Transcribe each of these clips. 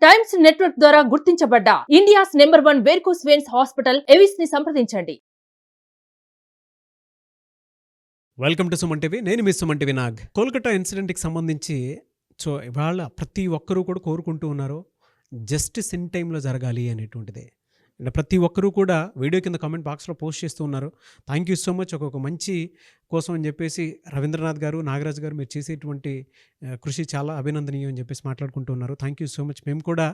Times network ద్వారా గుర్తించబడ్డ India's number 1 varicose veins hospital Avis ని సంప్రదించండి. Welcome to Suman TV. నేను మీ సుమన్ టీవీ నాగ్. కోల్కతా ఇన్సిడెంట్కి సంబంధించి ఇవాళ ప్రతి ఒక్కరూ కూడా కోరుకుంటూ ఉన్నారు జస్టిస్ ఇన్ టైంలో జరగాలి అనేటువంటిది. అండ్ ప్రతి ఒక్కరూ కూడా వీడియో కింద కామెంట్ బాక్స్లో పోస్ట్ చేస్తూ ఉన్నారు. Thank you so much. ఒక మంచి కోసం అని చెప్పేసి రవీంద్రనాథ్ గారు, నాగరాజు గారు మీరు చేసేటువంటి కృషి చాలా అభినందనీయం అని చెప్పేసి మాట్లాడుకుంటూ ఉన్నారు. Thank you so much. మేము కూడా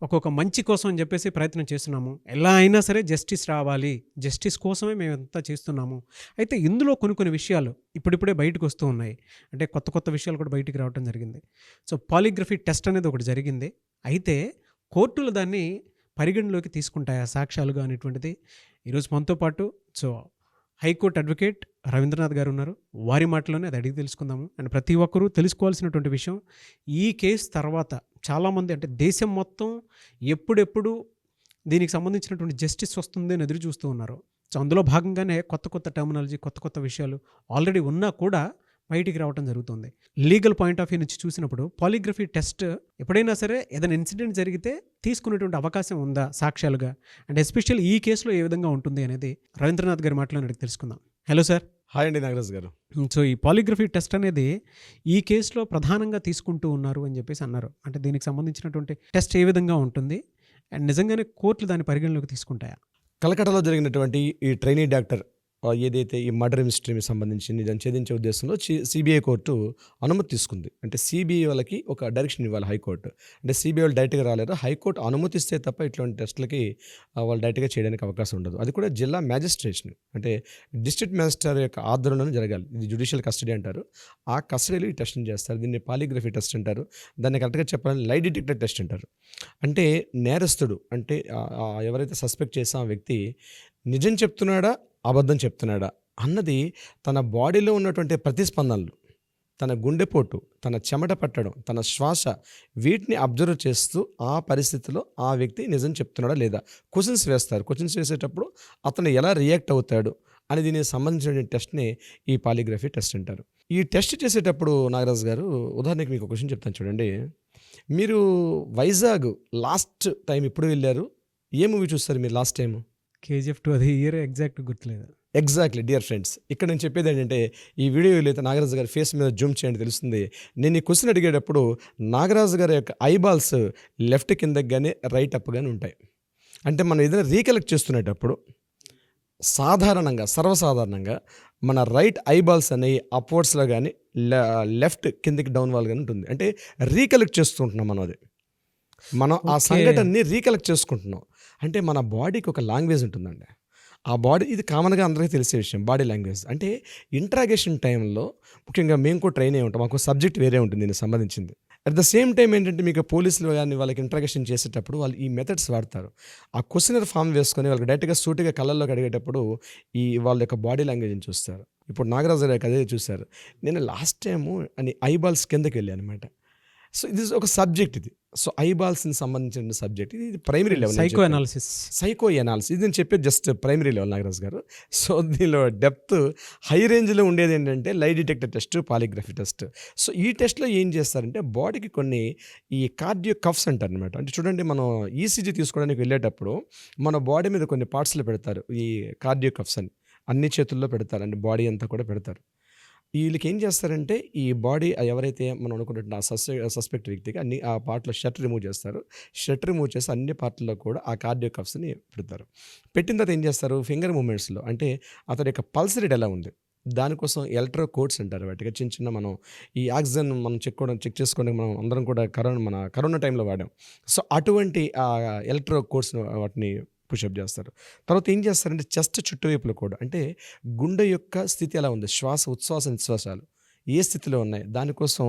ఒక్కొక్క మంచి కోసం అని చెప్పేసి ప్రయత్నం చేస్తున్నాము. ఎలా అయినా సరే జస్టిస్ రావాలి, జస్టిస్ కోసమే మేము అంతా చేస్తున్నాము. అయితే ఇందులో కొన్ని విషయాలు ఇప్పుడిప్పుడే బయటకు వస్తూ ఉన్నాయి. అంటే కొత్త విషయాలు కూడా బయటికి రావడం జరిగింది. పాలిగ్రఫీ టెస్ట్ అనేది ఒకటి జరిగింది. అయితే కోర్టులు దాన్ని పరిగణలోకి తీసుకుంటాయా సాక్ష్యాలుగా అనేటువంటిది ఈరోజు మనతో పాటు హైకోర్టు అడ్వకేట్ రవీంద్రనాథ్ గారు ఉన్నారు. వారి మాటలోనే అది అడిగి తెలుసుకుందాము. అండ్ ప్రతి ఒక్కరూ తెలుసుకోవాల్సినటువంటి విషయం, ఈ కేసు తర్వాత చాలామంది అంటే దేశం మొత్తం ఎప్పుడెప్పుడు దీనికి సంబంధించినటువంటి జస్టిస్ వస్తుంది అని ఎదురు చూస్తూ ఉన్నారు. అందులో భాగంగానే కొత్త టర్మినాలజీ, కొత్త విషయాలు ఆల్రెడీ ఉన్నా కూడా బయటికి రావడం జరుగుతుంది. లీగల్ పాయింట్ ఆఫ్ వ్యూ నుంచి చూసినప్పుడు పాలిగ్రఫీ టెస్ట్ ఎప్పుడైనా సరే ఏదైనా ఇన్సిడెంట్ జరిగితే తీసుకునేటువంటి అవకాశం ఉందా సాక్ష్యాలుగా, అండ్ ఎస్పెషల్లీ ఈ కేసులో ఏ విధంగా ఉంటుంది అనేది రవీంద్రనాథ్ గారి మాటలో అడిగి తెలుసుకుందాం. Hello sir. హాయ్ అండి నాగరాజ్ గారు. ఈ పాలిగ్రఫీ టెస్ట్ అనేది ఈ కేసులో ప్రధానంగా తీసుకుంటూ ఉన్నారు అని చెప్పేసి అన్నారు. అంటే దీనికి సంబంధించినటువంటి టెస్ట్ ఏ విధంగా ఉంటుంది అండ్ నిజంగానే కోర్టులు దాన్ని పరిగణలోకి తీసుకుంటాయా? కలకటాలో జరిగినటువంటి ఈ ట్రైనీ డాక్టర్ ఏదైతే ఈ మర్డర్ మిస్టరీకి సంబంధించి నిజం ఛేదించే ఉద్దేశంలో సిబిఐ కోర్టు అనుమతి తీసుకుంది. అంటే సిబిఐ వాళ్ళకి ఒక డైరెక్షన్ ఇవ్వాలి హైకోర్టు. అంటే సిబిఐ వాళ్ళు డైరెక్ట్గా రాలేరు, హైకోర్టు అనుమతిస్తే తప్ప ఇట్లాంటి టెస్టులకి వాళ్ళు డైరెక్ట్గా చేయడానికి అవకాశం ఉండదు. అది కూడా జిల్లా మ్యాజిస్ట్రేషన్ అంటే డిస్ట్రిక్ట్ మ్యాజిస్ట్రేట్ యొక్క ఆధ్వర్యంలోనే జరగాలి. ఇది జ్యుడిషియల్ కస్టడీ అంటారు. ఆ కస్టడీలో ఈ టెస్టింగ్ చేస్తారు. దీన్ని పాలిగ్రఫీ టెస్ట్ అంటారు. దాన్ని కరెక్ట్గా చెప్పాలని లై డిటెక్టర్ టెస్ట్ అంటారు. అంటే నేరస్తుడు అంటే ఎవరైతే సస్పెక్ట్ చేసే ఆ వ్యక్తి నిజం చెప్తున్నాడా అబద్ధం చెప్తున్నాడా అన్నది తన బాడీలో ఉన్నటువంటి ప్రతిస్పందనలు, తన గుండెపోటు, తన చెమట పట్టడం, తన శ్వాస, వీటిని అబ్జర్వ్ చేస్తూ ఆ పరిస్థితిలో ఆ వ్యక్తి నిజం చెప్తున్నాడా లేదా క్వశ్చన్స్ వేస్తారు. క్వశ్చన్స్ వేసేటప్పుడు అతను ఎలా రియాక్ట్ అవుతాడు అని దీనికి సంబంధించిన టెస్ట్ని ఈ పాలిగ్రఫీ టెస్ట్ అంటారు. ఈ టెస్ట్ చేసేటప్పుడు నాగరాజు గారు, ఉదాహరణకి మీకు ఒక క్వశ్చన్ చెప్తాను చూడండి. మీరు వైజాగ్ లాస్ట్ టైం ఎప్పుడు వెళ్ళారు? ఏ మూవీ చూస్తారు మీరు లాస్ట్ టైం? KGF 2. అది ఇయర్ ఎగ్జాక్ట్ గుర్తులేదు. ఎగ్జాక్ట్లీ డియర్ ఫ్రెండ్స్, ఇక్కడ నేను చెప్పేది ఏంటంటే ఈ వీడియోలో అయితే నాగరాజు గారి ఫేస్ మీద జూమ్ చేయండి తెలుస్తుంది. నేను ఈ క్వశ్చన్ అడిగేటప్పుడు నాగరాజు గారి యొక్క ఐబాల్స్ లెఫ్ట్ కిందకి కానీ రైట్ అప్ కానీ ఉంటాయి. అంటే మనం ఏదైనా రీకలెక్ట్ చేస్తునేటప్పుడు సర్వసాధారణంగా మన రైట్ ఐబాల్స్ అనేవి అప్వర్డ్స్లో కానీ లెఫ్ట్ కిందకి డౌన్ వాల్ కానీ ఉంటుంది. అంటే రీకలెక్ట్ చేస్తుంటున్నాం మనం ఆ సంఘటనని రీకలెక్ట్ చేసుకుంటున్నాం. అంటే మన బాడీకి ఒక లాంగ్వేజ్ ఉంటుందండి. ఆ బాడీ, ఇది కామన్గా అందరికీ తెలిసే విషయం, బాడీ లాంగ్వేజ్. అంటే ఇంట్రాగేషన్ టైంలో ముఖ్యంగా మేము కూడా ట్రైన్ అయి ఉంటాం, మాకు సబ్జెక్ట్ వేరే ఉంటుంది దీనికి సంబంధించింది. అట్ ద సేమ్ టైం ఏంటంటే మీకు పోలీసులు కానీ వాళ్ళకి ఇంట్రాగేషన్ చేసేటప్పుడు వాళ్ళు ఈ మెథడ్స్ వాడతారు. ఆ క్వశ్చనర్ ఫామ్ వేసుకొని వాళ్ళకి డైరెక్ట్గా సూటిగా కళ్ళల్లోకి అడిగేటప్పుడు వాళ్ళ యొక్క బాడీ లాంగ్వేజ్ని చూస్తారు. ఇప్పుడు నాగరాజు గారికి అదే చూశారు. నేను లాస్ట్ టైము అని ఐబాల్స్ కిందకి వెళ్ళాను అనమాట. సో ఇది ఒక సబ్జెక్ట్, ఇది ఐబాల్స్ని సంబంధించిన సబ్జెక్ట్. ఇది ప్రైమరీ లెవెల్ సైకో ఎనాలిసిస్. ఇది నేను చెప్పేది జస్ట్ ప్రైమరీ లెవెల్ నాగరాజ్ గారు. సో దీనిలో డెప్త్ హై రేంజ్లో ఉండేది ఏంటంటే lie detector test, polygraphy test. So ఈ టెస్ట్లో ఏం చేస్తారంటే బాడీకి కొన్ని ఈ కార్డియో కఫ్స్ అంటారు అనమాట. అంటే చూడండి, మనం ఈసీజీ తీసుకోవడానికి వెళ్ళేటప్పుడు మన బాడీ మీద కొన్ని పార్ట్స్లో పెడతారు ఈ కార్డియో కఫ్స్ అని, అన్ని చేతుల్లో పెడతారు, అంటే బాడీ అంతా కూడా పెడతారు. వీళ్ళకి ఏం చేస్తారంటే ఈ బాడీ ఎవరైతే మనం అనుకున్నట్టు ఆ సస్పెక్ట్ వ్యక్తికి అన్ని ఆ పార్ట్లో షర్ట్ రిమూవ్ చేస్తారు. షర్ట్ రిమూవ్ చేసి అన్ని పార్ట్లో కూడా ఆ కార్డియో కఫ్స్ని పెడతారు. పెట్టిన తర్వాత ఏం చేస్తారు, ఫింగర్ మూమెంట్స్లో అంటే అతని యొక్క పల్స్ రేట్ ఎలా ఉంది దానికోసం ఎలక్ట్రో కోడ్స్ అంటారు. వాటికి చిన్న మనం ఈ ఆక్సిజన్ మనం చెక్ చేసుకోవడానికి మనం అందరం కూడా కరోనా టైంలో వాడాం. సో అటువంటి ఎలక్ట్రో కోడ్స్ వాటిని పుషప్ చేస్తారు. తర్వాత ఏం చేస్తారంటే చెస్ట్ చుట్టువైపులో కూడా, అంటే గుండె యొక్క స్థితి ఎలా ఉంది, ఉచ్ఛ్వాస నిశ్వాసాలు ఏ స్థితిలో ఉన్నాయి దానికోసం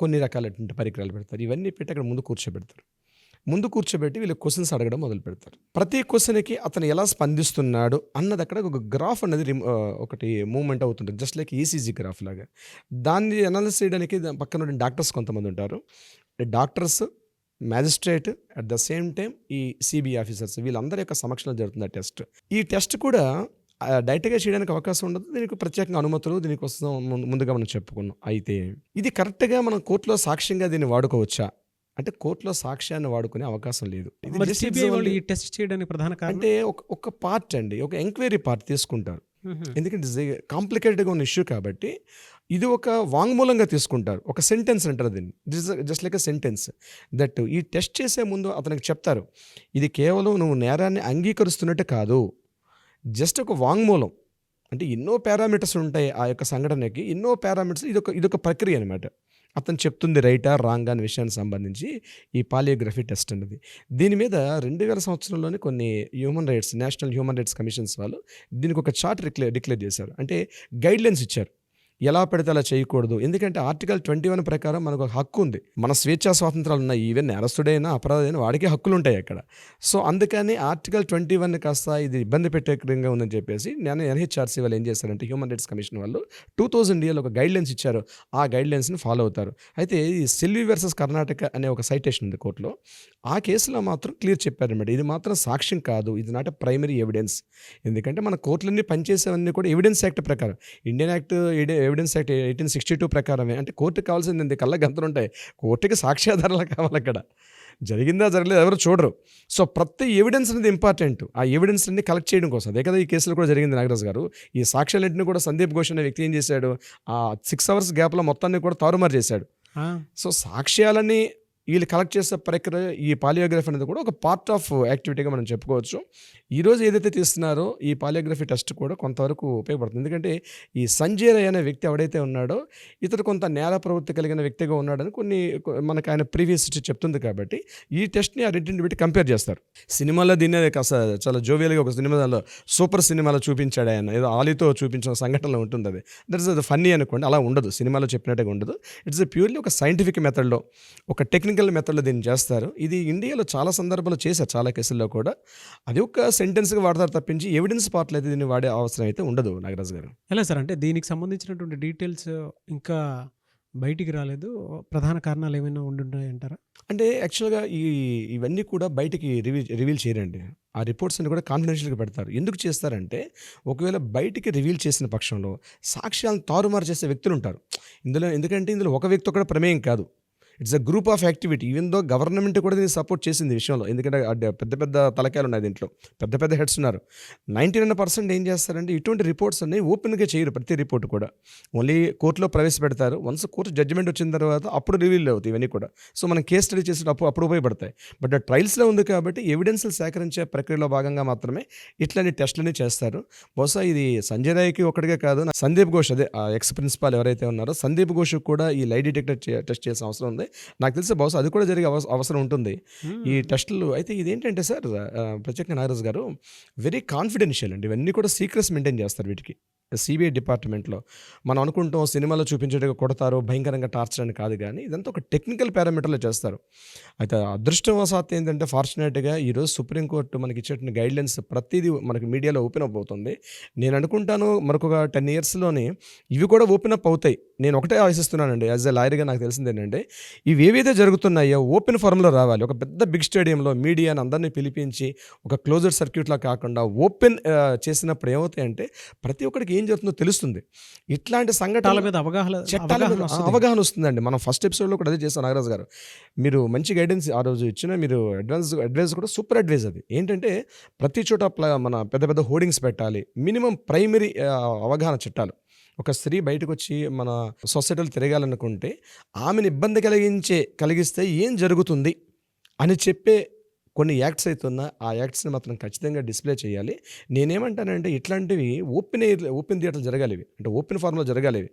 కొన్ని రకాలైనటువంటి పరికరాలు పెడతారు. ఇవన్నీ పెట్టి అక్కడ ముందు కూర్చోబెట్టి వీళ్ళు క్వశ్చన్స్ అడగడం మొదలు పెడతారు. ప్రతి క్వశ్చన్కి అతను ఎలా స్పందిస్తున్నాడు అన్నది అక్కడ ఒక గ్రాఫ్ అనేది ఒకటి మూవ్మెంట్ అవుతుంటుంది, జస్ట్ లైక్ ఈసీజీ గ్రాఫ్ లాగా. దాన్ని అనాలిసిస్ చేయడానికి పక్కన డాక్టర్స్ కొంతమంది ఉంటారు. Doctors, magistrate, at the same time ఈ సిబిఐ ఆఫీసర్స్, వీళ్ళందరి యొక్క సమక్షంలో జరుగుతుంది ఆ టెస్ట్. ఈ టెస్ట్ కూడా డైరెక్ట్గా చేయడానికి అవకాశం ఉండదు, దీనికి ప్రత్యేకంగా అనుమతులు దీనికోసం ముందుగా మనం చెప్పుకున్నాం. అయితే ఇది కరెక్ట్గా మనం కోర్టులో సాక్ష్యంగా దీన్ని వాడుకోవచ్చా అంటే కోర్టులో సాక్ష్యాన్ని వాడుకునే అవకాశం లేదు. ఇది మరి just సిబిఐ it's వాళ్ళు only- ఈ టెస్ట్ చేయడానికి ప్రధాన కారణం అంటే ఒక పార్ట్ అండి, ఒక ఎంక్వైరీ పార్ట్ తీసుకుంటారు. ఎందుకంటే కాంప్లికేటెడ్గా ఉన్న ఇష్యూ కాబట్టి ఇది ఒక వాంగ్మూలంగా తీసుకుంటారు. ఒక సెంటెన్స్ అంటారు దీన్ని, this just like a sentence that ఈ టెస్ట్ చేసే ముందు అతనికి చెప్తారు, ఇది కేవలం నువ్వు నేరాన్ని అంగీకరిస్తున్నట్టు కాదు, జస్ట్ ఒక వాంగ్మూలం. అంటే ఎన్నో పారామీటర్స్ ఉంటాయి ఆ యొక్క సంఘటనకి, ఎన్నో పారామీటర్స్, ఇదొక ప్రక్రియ అనమాట. అతను చెప్తుంది రైటా రాంగ్ అనే విషయానికి సంబంధించి ఈ పాలియోగ్రఫీ టెస్ట్ అన్నది. దీని మీద 2000 సంవత్సరంలోనే కొన్ని నేషనల్ హ్యూమన్ రైట్స్ కమిషన్స్ వాళ్ళు దీనికి ఒక చార్ట్ డిక్లేర్ చేశారు. అంటే గైడ్లైన్స్ ఇచ్చారు, ఎలా పడితే అలా చేయకూడదు. ఎందుకంటే ఆర్టికల్ 21 ప్రకారం మనకు ఒక హక్కు ఉంది, మన స్వేచ్ఛా స్వాతంత్రాలు ఉన్నాయి. ఈవెన్ నేరస్తుడైనా అపరాధైనా వాడికి హక్కులు ఉంటాయి అక్కడ. సో అందుకని ఆర్టికల్ 21 కాస్త ఇది ఇబ్బంది పెట్టేకరంగా ఉందని చెప్పేసి నేను ఎన్హెచ్ఆర్సీ వాళ్ళు ఏం చేశారంటే హ్యూమన్ రైట్స్ కమిషన్ వాళ్ళు 2000 ఒక గైడ్లైన్స్ ఇచ్చారు. ఆ గైడ్లైన్స్ని ఫాలో అవుతారు. అయితే ఈ సిల్వి వర్సెస్ కర్ణాటక అనే ఒక సైటేషన్ ఉంది కోర్టులో. ఆ కేసులో మాత్రం క్లియర్ చెప్పారన్నమాట, ఇది మాత్రం సాక్ష్యం కాదు, ఇది నాట్ ప్రైమరీ ఎవిడెన్స్. ఎందుకంటే మన కోర్టులన్నీ పనిచేసేవన్నీ కూడా ఎవిడెన్స్ యాక్ట్ ప్రకారం, ఇండియన్ యాక్ట్ ఎవిడెన్స్ యాక్ట్ 1862 ప్రకారమే. అంటే కోర్టుకు కావాల్సింది కళ్ళ గంతలు ఉంటాయి, కోర్టుకి సాక్ష్యాధారాలు కావాలి. అక్కడ జరిగిందా జరగలేదు ఎవరు చూడరు. సో ప్రతి ఎవిడెన్స్ అనేది ఇంపార్టెంట్. ఆ ఎవిడెన్స్ అన్ని కలెక్ట్ చేయడం కోసం, అదే కదా ఈ కేసులో కూడా జరిగింది నాగరాజు గారు. ఈ సాక్ష్యాలన్నింటినీ కూడా సందీప్ ఘోష్ అనే వ్యక్తి ఏం చేశాడు, ఆ 6 hours గ్యాప్లో మొత్తాన్ని కూడా తారుమారు చేశాడు. సో సాక్ష్యాలని వీళ్ళు కలెక్ట్ చేసే ప్రక్రియ, ఈ పాలియోగ్రఫీ అనేది కూడా ఒక పార్ట్ ఆఫ్ యాక్టివిటీగా మనం చెప్పుకోవచ్చు. ఈరోజు ఏదైతే తీస్తున్నారో ఈ పాలియోగ్రఫీ టెస్ట్ కూడా కొంతవరకు ఉపయోగపడుతుంది. ఎందుకంటే ఈ సంజయ్ రాయ్ అనే వ్యక్తి ఎవడైతే ఉన్నాడో ఇతడు కొంత నేర ప్రవృత్తి కలిగిన వ్యక్తిగా ఉన్నాడని మనకు ఆయన ప్రీవియస్ చెప్తుంది. కాబట్టి ఈ టెస్ట్ని ఆ రెండింటిని పెట్టి కంపేర్ చేస్తారు. సినిమాలో దీన్ని కాస్త చాలా జోవియల్గా ఒక సినిమాలో సూపర్ సినిమాలో చూపించాడు ఆయన, ఏదో ఆలీతో చూపించిన సంఘటనలో ఉంటుంది. అది దట్స్ అది ఫన్నీ అనుకోండి, అలా ఉండదు, సినిమాలో చెప్పినట్టుగా ఉండదు. ఇట్స్ ప్యూర్లీ ఒక సైంటిఫిక్ మెథడ్లో, ఒక టెక్నికల్ మెథడ్లో దీన్ని చేస్తారు. ఇది ఇండియాలో చాలా సందర్భాలు చేశారు, చాలా కేసుల్లో కూడా. అది ఒక సెంటెన్స్గా వాడతారు తప్పించి ఎవిడెన్స్ పార్ట్లో అయితే దీన్ని వాడే అవసరం అయితే ఉండదు నాగరాజు గారు. ఎలా సార్, అంటే దీనికి సంబంధించినటువంటి డీటెయిల్స్ ఇంకా బయటికి రాలేదు, ప్రధాన కారణాలు ఏమైనా ఉండుంటాయి అంటారా? అంటే యాక్చువల్గా ఇవన్నీ కూడా బయటికి రివీల్ చేయరండి. ఆ రిపోర్ట్స్ అన్ని కూడా కాన్ఫిడెన్షియల్గా పెడతారు. ఎందుకు చేస్తారంటే ఒకవేళ బయటికి రివీల్ చేసిన పక్షంలో సాక్ష్యాలను తారుమారు చేసే వ్యక్తులు ఉంటారు ఇందులో. ఎందుకంటే ఇందులో ఒక వ్యక్తి కూడా ప్రమేయం కాదు, it's a group of activity. Even though government కూడా దీన్ని సపోర్ట్ చేసింది ఈ విషయంలో. ఎందుకంటే పెద్ద పెద్ద తలకాయలు ఉన్నాయి దీంట్లో, పెద్ద పెద్ద హెడ్స్ ఉన్నారు. 99% ఏం చేస్తారంటే ఇటువంటి రిపోర్ట్స్ అన్ని ఓపెన్గా చేయరు. ప్రతి రిపోర్ట్ కూడా ఓన్లీ కోర్టులో ప్రవేశపెడతారు. వన్స్ కోర్టు జడ్జిమెంట్ వచ్చిన తర్వాత అప్పుడు రివీల్ అవుతాయి ఇవన్నీ కూడా. సో మనం కేస్ స్టడీ చేసేటప్పుడు అప్పుడు ఉపయోగపడతాయి. బట్ ట్రయల్స్లో ఉంది కాబట్టి ఎవిడెన్స్లు సేకరించే ప్రక్రియలో భాగంగా మాత్రమే ఇట్లాంటి టెస్టులని చేస్తారు. బహుశా ఇది సంజయ్ రాయ్కి ఒకటిగా కాదు, సందీప్ ఘోష్, అదే ఎక్స్ ప్రిన్సిపాల్ ఎవరైతే ఉన్నారో సందీప్ ఘోష్కి కూడా ఈ లై డిటెక్టర్ టెస్ట్ చేసిన అవసరం ఉంది. నాకు తెలిసి బహుశా అది కూడా జరిగే అవసరం ఉంటుంది ఈ టెస్టులు. అయితే ఇదేంటంటే సార్, ప్రత్యేకంగా నాగరాజు గారు, వెరీ కాన్ఫిడెన్షియల్ అండి. ఇవన్నీ కూడా సీక్రెట్స్ మెయింటైన్ చేస్తారు వీటికి. సిబిఐ డిపార్ట్మెంట్లో మనం అనుకుంటాం సినిమాలో చూపించేట్టుగా కొడతారు, భయంకరంగా టార్చర్ అని కాదు, కానీ ఇదంతా ఒక టెక్నికల్ పారామీటర్లో చేస్తారు. అయితే అదృష్టవశాత్తు ఏంటంటే ఫార్చునేట్గా ఈరోజు సుప్రీంకోర్టు మనకి ఇచ్చేటువంటి గైడ్లైన్స్ ప్రతిదీ మనకి మీడియాలో ఓపెన్ అప్ అవుతుంది. నేను అనుకుంటాను మరొక 10 yearsలోనే ఇవి కూడా ఓపెన్ అప్ అవుతాయి. నేను ఒకటే ఆశిస్తున్నానండి యాజ్ ఎ లాయర్గా. నాకు తెలిసింది ఏంటంటే ఇవి ఏవైతే జరుగుతున్నాయో ఓపెన్ ఫారంలో రావాలి. ఒక పెద్ద బిగ్ స్టేడియంలో మీడియాని అందరినీ పిలిపించి ఒక క్లోజ్డ్ సర్క్యూట్లా కాకుండా ఓపెన్ చేసినప్పుడు ఏమవుతాయంటే ప్రతి ఒక్కరికి ఏం జరుగుతుందో తెలుస్తుంది. ఇట్లాంటి సంఘటనల మీద అవగాహన వస్తుందండి. మనం ఫస్ట్ ఎపిసోడ్లో కూడా అదే చేస్తాం నాగరాజు గారు. మీరు మంచి గైడెన్స్ ఆ రోజు ఇచ్చిన, మీరు అడ్వైస్ కూడా సూపర్ అడ్వైస్. అది ఏంటంటే ప్రతి చోట మన పెద్ద పెద్ద హోర్డింగ్స్ పెట్టాలి, మినిమం ప్రైమరీ అవగాహన చట్టాలు. ఒక స్త్రీ బయటకు వచ్చి మన సొసైటీలో తిరగాలనుకుంటే ఆమెను ఇబ్బంది కలిగిస్తే ఏం జరుగుతుంది అని చెప్పే కొన్ని యాక్ట్స్ అవుతున్నా ఆ యాక్ట్స్ని మాత్రం ఖచ్చితంగా డిస్ప్లే చేయాలి. నేనేమంటానంటే ఇట్లాంటివి ఓపెన్ థియేటర్లు జరగాలి, ఇవి అంటే ఓపెన్ ఫార్మ్లో జరగాలి. ఇవి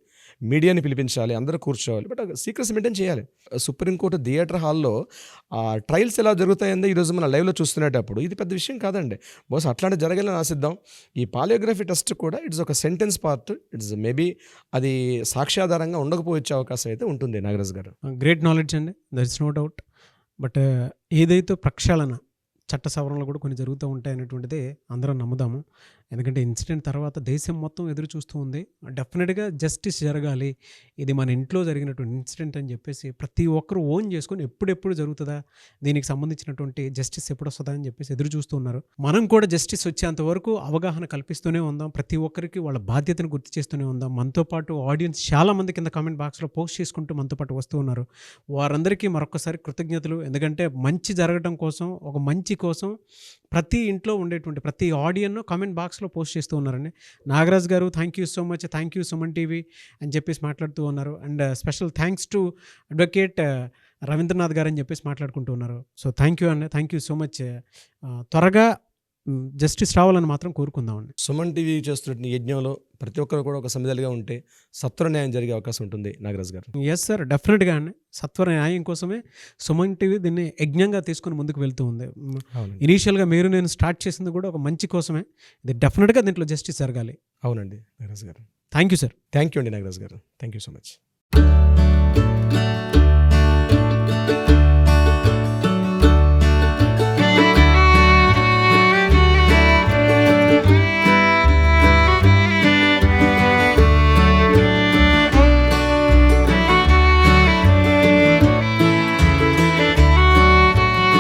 మీడియాని పిలిపించాలి, అందరూ కూర్చోవాలి, బట్ సీక్రెట్స్ మెయింటైన్ చేయాలి. సుప్రీంకోర్టు థియేటర్ హాల్లో ట్రయల్స్ ఎలా జరుగుతాయందో ఈరోజు మనం లైవ్లో చూస్తున్నప్పుడు ఇది పెద్ద విషయం కాదండి. బహుశా అట్లాంటి జరగాలని ఆశిద్దాం. ఈ పాలియోగ్రఫీ టెస్ట్ కూడా ఇట్స్ ఒక సెంటెన్స్ పార్ట్. ఇట్స్ మేబీ అది సాక్ష్యాధారంగా ఉండకపోవచ్చే అవకాశం అయితే ఉంటుంది నాగరాజ్ గారు. గ్రేట్ నాలెడ్జ్ అండి, there is no doubt. But ఏదైతే ప్రక్షాళన చట్ట సవరణలు కూడా కొన్ని జరుగుతూ ఉంటాయి అనేటువంటిది అందరం నమ్ముదాము. ఎందుకంటే ఇన్సిడెంట్ తర్వాత దేశం మొత్తం ఎదురు చూస్తూ ఉంది. డెఫినెట్గా జస్టిస్ జరగాలి, ఇది మన ఇంట్లో జరిగినటువంటి ఇన్సిడెంట్ అని చెప్పేసి ప్రతి ఒక్కరు ఓన్ చేసుకొని ఎప్పుడెప్పుడు జరుగుతుందా, దీనికి సంబంధించినటువంటి జస్టిస్ ఎప్పుడు వస్తుందా అని చెప్పేసి ఎదురు చూస్తూ ఉన్నారు. మనం కూడా జస్టిస్ వచ్చేంత వరకు అవగాహన కల్పిస్తూనే ఉందాం, ప్రతి ఒక్కరికి వాళ్ళ బాధ్యతను గుర్తు చేస్తూనే ఉందాం. మనతో పాటు ఆడియన్స్ చాలామంది కింద కామెంట్ బాక్స్లో పోస్ట్ చేసుకుంటూ మనతో పాటు వస్తూ ఉన్నారు. వారందరికీ మరొకసారి కృతజ్ఞతలు. ఎందుకంటే మంచి జరగడం కోసం, ఒక మంచి కోసం ప్రతి ఇంట్లో ఉండేటువంటి ప్రతి ఆడియన్ను కామెంట్ బాక్స్లో పోస్ట్ చేస్తూ ఉన్నారండి. Nagaraj garu thank you so much, thank you Suman TV అని చెప్పేసి మాట్లాడుతూ ఉన్నారు. And special thanks to advocate Ravindranath garu అని చెప్పేసి మాట్లాడుకుంటూ ఉన్నారు. సో థ్యాంక్ యూ అండి, థ్యాంక్ యూ సో మచ్. త్వరగా జస్టిస్ రావాలని మాత్రం కోరుకుందామండి. సుమన్ టీవీ చేస్తున్న యజ్ఞంలో ప్రతి ఒక్కరు కూడా ఒక సమిధలుగా ఉంటే సత్వర న్యాయం జరిగే అవకాశం ఉంటుంది నాగరాజ్ గారు. ఎస్ సార్, డెఫినెట్గా అండి. సత్వర న్యాయం కోసమే సుమన్ టీవీ దీన్ని యజ్ఞంగా తీసుకుని ముందుకు వెళ్తూ ఉంది. అవునండి, ఇనీషియల్గా నేను స్టార్ట్ చేసింది కూడా ఒక మంచి కోసమే. ఇది డెఫినెట్గా దీంట్లో జస్టిస్ జరగాలి. అవునండి Nagaraj garu. Thank you sir. Thank you అండి Nagaraj garu. Thank you so much.